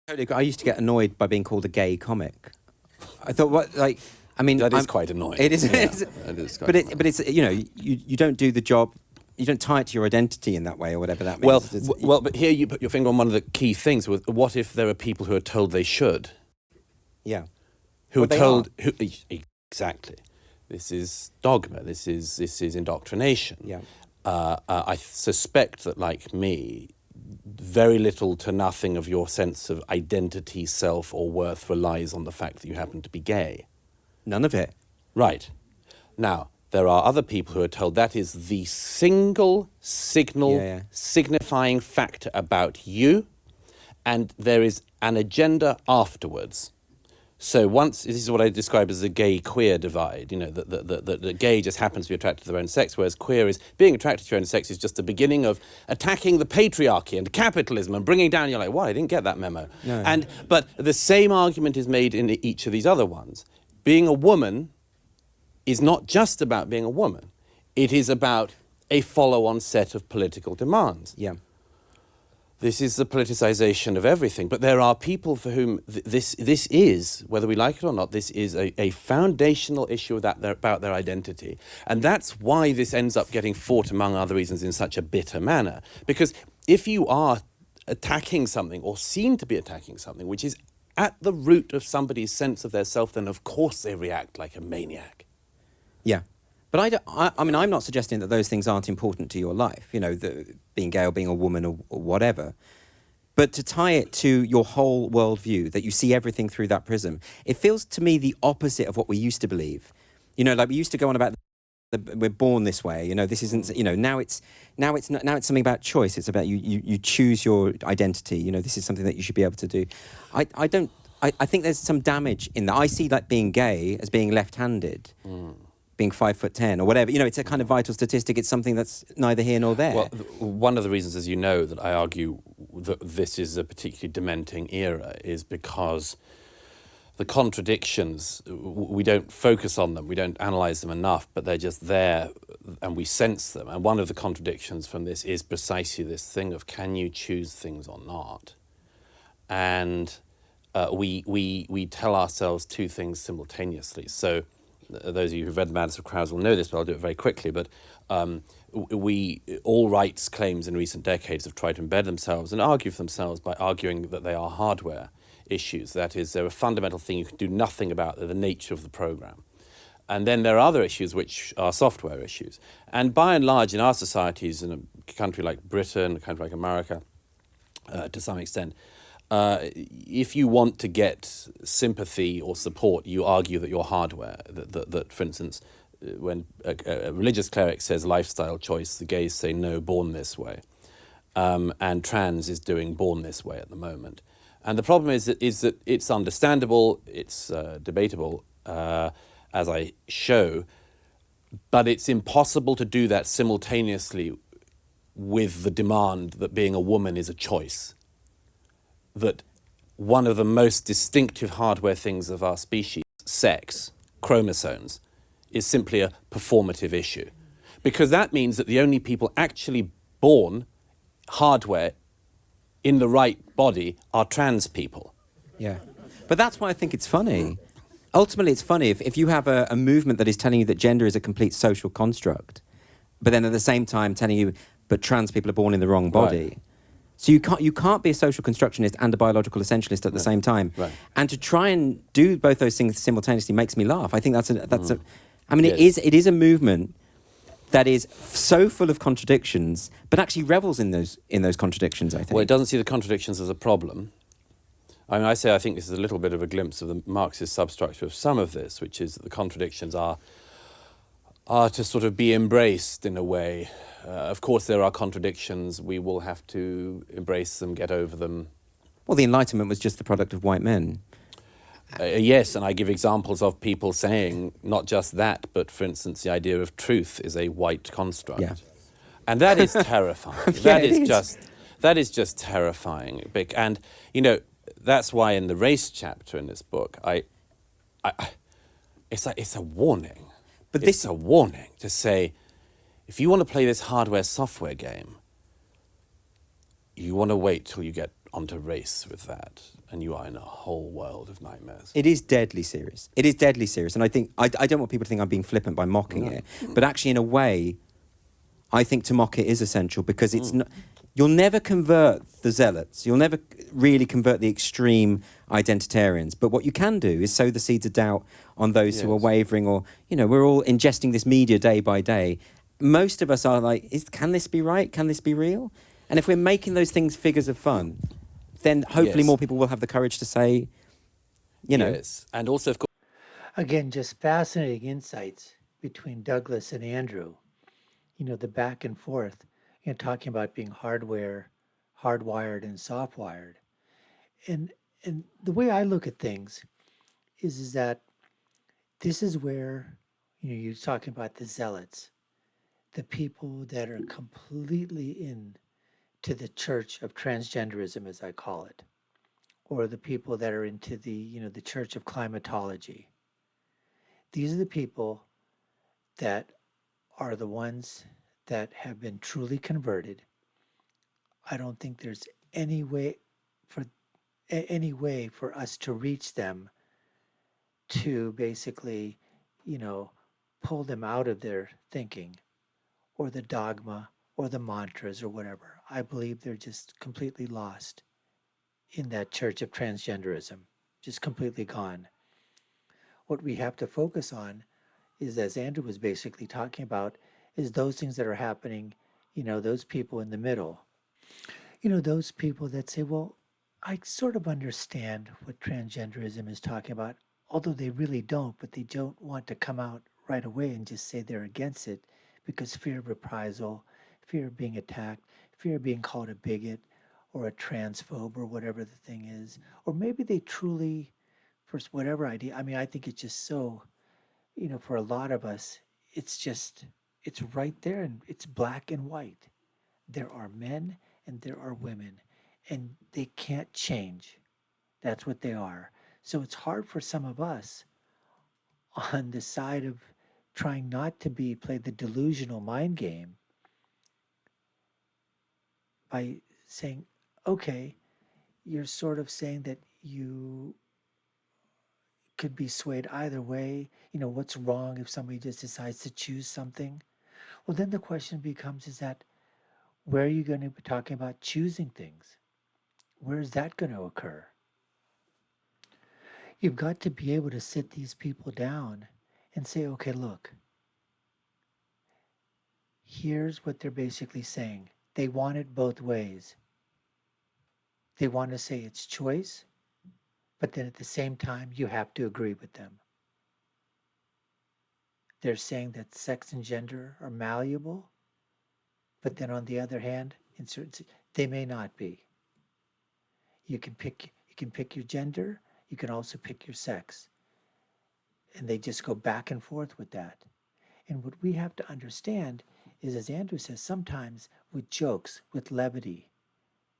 totally agree. I used to get annoyed by being called a gay comic. I thought, what, like, I mean, That is quite annoying. It is, Yeah, it is quite annoying. but it's you don't do the job, you don't tie it to your identity in that way or whatever that means. Well, but here you put your finger on one of the key things. What if there are people who are told they should? Yeah. Who Well, are they told are. Exactly. This is dogma. This is indoctrination. Yeah. I suspect that, like me, very little to nothing of your sense of identity, self, or worth relies on the fact that you happen to be gay. None of it. Right. Now, there are other people who are told that is the single signifying factor about you, and there is an agenda afterwards. So once, this is what I describe as the gay-queer divide, the gay just happens to be attracted to their own sex, whereas queer is, being attracted to your own sex is just the beginning of attacking the patriarchy and capitalism and bringing down, you're like, what, I didn't get that memo. No. But the same argument is made in each of these other ones. Being a woman is not just about being a woman. It is about a follow-on set of political demands. Yeah. This is the politicization of everything. But there are people for whom this is, whether we like it or not, this is a foundational issue about their identity. And that's why this ends up getting fought, among other reasons, in such a bitter manner. Because if you are attacking something, or seen to be attacking something, which is at the root of somebody's sense of their self, then of course they react like a maniac. Yeah. But I mean, I'm not suggesting that those things aren't important to your life, being gay or being a woman or whatever. But to tie it to your whole worldview, that you see everything through that prism, it feels to me the opposite of what we used to believe. Like we used to go on about we're born this way. This isn't. Now it's something about choice. It's about you choose your identity. This is something that you should be able to do. I think there's some damage in that. I see like being gay as being left-handed. Being 5'10" or whatever, it's a kind of vital statistic. It's something that's neither here nor there. Well, one of the reasons, as you know, that I argue that this is a particularly dementing era is because the contradictions, we don't focus on them, we don't analyse them enough, but they're just there and we sense them. And one of the contradictions from this is precisely this thing of, can you choose things or not? And we tell ourselves two things simultaneously. So those of you who've read The Madness of Crowds will know this, but I'll do it very quickly. But all rights claims in recent decades have tried to embed themselves and argue for themselves by arguing that they are hardware issues. That is, they're a fundamental thing you can do nothing about. They're the nature of the program. And then there are other issues which are software issues. And by and large, in our societies, in a country like Britain, a country like America, to some extent, if you want to get sympathy or support, you argue that you're hardware. That for instance, when a religious cleric says lifestyle choice, the gays say no, born this way. And trans is doing born this way at the moment. And the problem is that it's understandable, it's debatable, as I show, but it's impossible to do that simultaneously with the demand that being a woman is a choice. That one of the most distinctive hardware things of our species, sex, chromosomes, is simply a performative issue. Because that means that the only people actually born hardware in the right body are trans people. Yeah. But that's why I think it's funny. Ultimately, it's funny if you have a movement that is telling you that gender is a complete social construct, but then at the same time telling you, but trans people are born in the wrong body. Right. So you can't be a social constructionist and a biological essentialist at the same time. Right. And to try and do both those things simultaneously makes me laugh. I think I mean, Yes. it is a movement that is so full of contradictions, but actually revels in those contradictions, I think. Well, it doesn't see the contradictions as a problem. I mean, I think this is a little bit of a glimpse of the Marxist substructure of some of this, which is that the contradictions are to sort of be embraced in a way. Of course, there are contradictions. We will have to embrace them, get over them. Well, the Enlightenment was just the product of white men. Yes, and I give examples of people saying not just that, but for instance, the idea of truth is a white construct. Yeah. And that is terrifying. That is just terrifying. And, that's why in the race chapter in this book, it's a warning. But it's a warning to say, if you want to play this hardware-software game, you want to wait till you get onto race with that, and you are in a whole world of nightmares. It is deadly serious. It is deadly serious. And I think, I don't want people to think I'm being flippant by mocking it, but actually, in a way, I think to mock it is essential because it's not. You'll never convert the zealots. You'll never really convert the extreme identitarians. But what you can do is sow the seeds of doubt on those who are Yes. wavering, or, we're all ingesting this media day by day. Most of us are like, can this be right? Can this be real? And if we're making those things figures of fun, then hopefully Yes. more people will have the courage to say, Yes, and also, of course, Again, just fascinating insights between Douglas and Andrew. The back and forth, talking about being hardwired and soft-wired. And the way I look at things is that this is where, you're talking about the zealots, the people that are completely in to the church of transgenderism, as I call it, or the people that are into the church of climatology. These are the people that are the ones that have been truly converted. I don't think there's any way for us to reach them, to basically, you know, pull them out of their thinking or the dogma or the mantras or whatever. I believe they're just completely lost in that church of transgenderism, just completely gone. What we have to focus on is, as Andrew was basically talking about, is those things that are happening, those people in the middle. Those people that say, well, I sort of understand what transgenderism is talking about, although they really don't, but they don't want to come out right away and just say they're against it because fear of reprisal, fear of being attacked, fear of being called a bigot or a transphobe or whatever the thing is. Or maybe they truly, for whatever idea, I mean, I think it's just so, for a lot of us, it's right there and it's black and white. There are men and there are women, and they can't change. That's what they are. So it's hard for some of us on the side of trying not to play the delusional mind game by saying, okay, you're sort of saying that you could be swayed either way. What's wrong if somebody just decides to choose something? Well, then the question becomes, is that where are you going to be talking about choosing things? Where is that going to occur? You've got to be able to sit these people down and say, okay, look, here's what they're basically saying. They want it both ways. They want to say it's choice, but then at the same time, you have to agree with them. They're saying that sex and gender are malleable, but then on the other hand, they may not be. You can pick your gender, you can also pick your sex. And they just go back and forth with that. And what we have to understand is, as Andrew says, sometimes with jokes, with levity,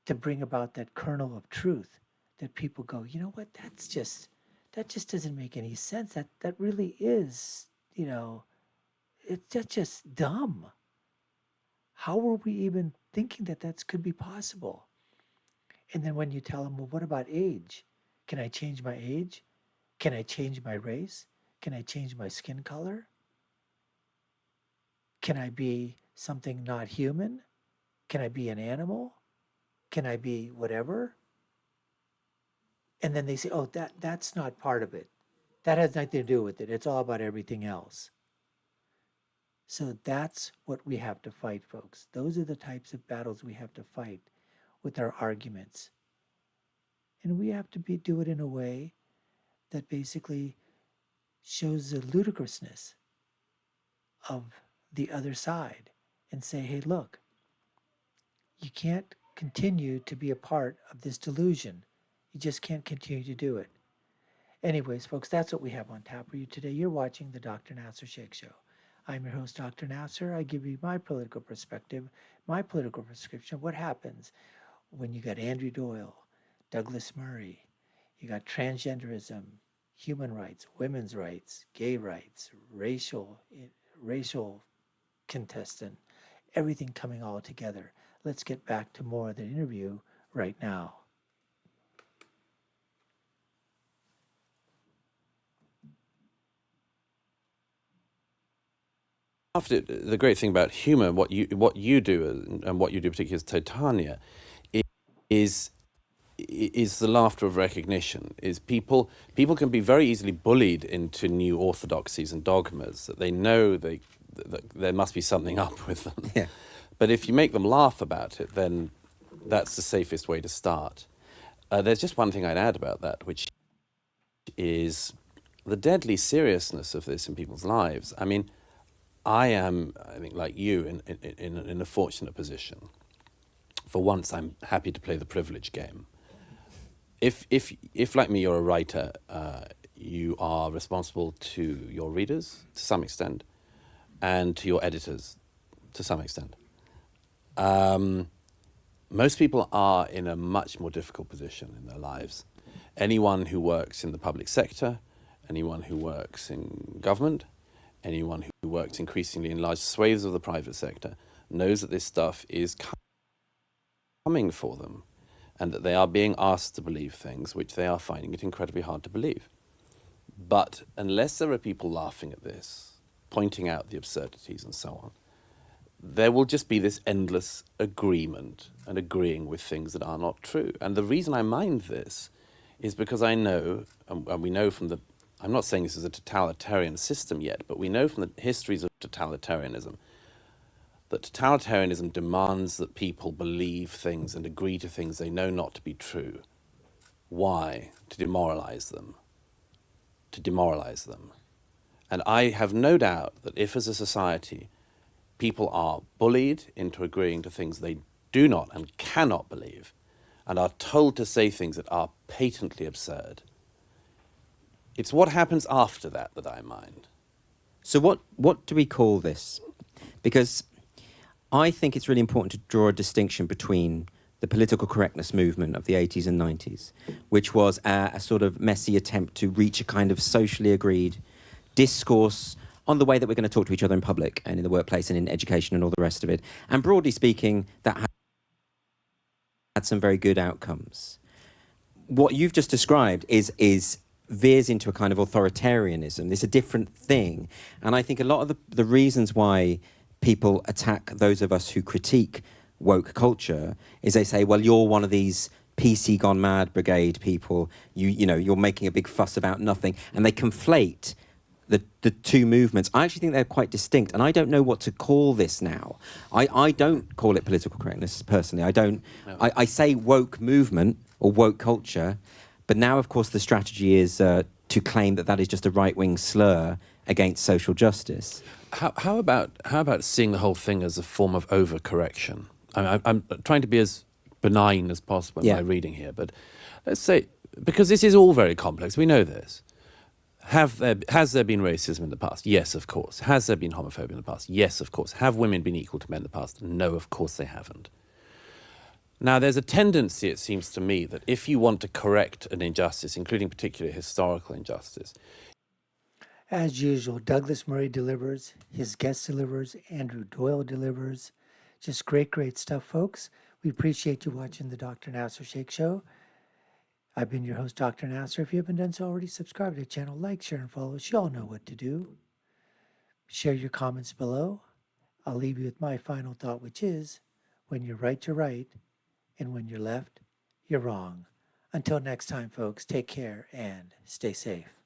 to bring about that kernel of truth, that people go, you know what, that just doesn't make any sense. That really is, that's just dumb. How were we even thinking that could be possible? And then when you tell them, well, what about age? Can I change my age? Can I change my race? Can I change my skin color? Can I be something not human? Can I be an animal? Can I be whatever? And then they say, oh, that's not part of it. That has nothing to do with it. It's all about everything else. So that's what we have to fight, folks. Those are the types of battles we have to fight with our arguments. And we have to do it in a way that basically shows the ludicrousness of the other side and say, hey, look, you can't continue to be a part of this delusion. You just can't continue to do it. Anyways, folks, that's what we have on tap for you today. You're watching the Dr. Nasir Sheikh Show. I'm your host, Dr. Nasir. I give you my political perspective, my political prescription. What happens when you got Andrew Doyle, Douglas Murray, you got transgenderism, human rights, women's rights, gay rights, racial contestant, everything coming all together. Let's get back to more of the interview right now. the great thing about humor, what you do and what you do particularly as Titania, is is the laughter of recognition. Is people can be very easily bullied into new orthodoxies and dogmas that they know that there must be something up with them. Yeah. But if you make them laugh about it, then that's the safest way to start. There's just one thing I'd add about that, which is the deadly seriousness of this in people's lives. I mean, I think, like you, in a fortunate position. For once, I'm happy to play the privilege game. If like me, you're a writer, you are responsible to your readers to some extent, and to your editors to some extent. Most people are in a much more difficult position in their lives. Anyone who works in the public sector, anyone who works in government, anyone who works increasingly in large swathes of the private sector knows that this stuff is coming for them, and that they are being asked to believe things which they are finding it incredibly hard to believe. But unless there are people laughing at this, pointing out the absurdities and so on, there will just be this endless agreement and agreeing with things that are not true. And the reason I mind this is because I know, and we know from I'm not saying this is a totalitarian system yet, but we know from the histories of totalitarianism that totalitarianism demands that people believe things and agree to things they know not to be true. Why? To demoralize them. To demoralize them. And I have no doubt that if, as a society, people are bullied into agreeing to things they do not and cannot believe, and are told to say things that are patently absurd, it's what happens after that I mind. So what do we call this? Because I think it's really important to draw a distinction between the political correctness movement of the 80s and 90s, which was a sort of messy attempt to reach a kind of socially agreed discourse on the way that we're going to talk to each other in public and in the workplace and in education and all the rest of it. And broadly speaking, that had some very good outcomes. What you've just described is veers into a kind of authoritarianism. It's a different thing. And I think a lot of the reasons why people attack those of us who critique woke culture is they say, well, you're one of these PC gone mad brigade people. You know, you're making a big fuss about nothing. And they conflate the two movements. I actually think they're quite distinct, and I don't know what to call this now. I don't call it political correctness, personally. I don't. No. I say woke movement or woke culture, but now, of course, the strategy is to claim that is just a right-wing slur against social justice. How about seeing the whole thing as a form of overcorrection? I'm trying to be as benign as possible in my reading here, but let's say, because this is all very complex, we know this. Has there been racism in the past? Yes, of course. Has there been homophobia in the past? Yes, of course. Have women been equal to men in the past? No, of course they haven't. Now, there's a tendency, it seems to me, that if you want to correct an injustice, including particularly historical injustice. As usual, Douglas Murray delivers, his guest delivers, Andrew Doyle delivers. Just great stuff, folks. We appreciate you watching the Dr. Nasir Shaikh Show. I've been your host, Dr. Nasir. If you haven't done so already, subscribe to the channel, like, share, and follow us. You all know what to do. Share your comments below. I'll leave you with my final thought, which is, when you're right, you're right, and when you're left, you're wrong. Until next time, folks, take care and stay safe.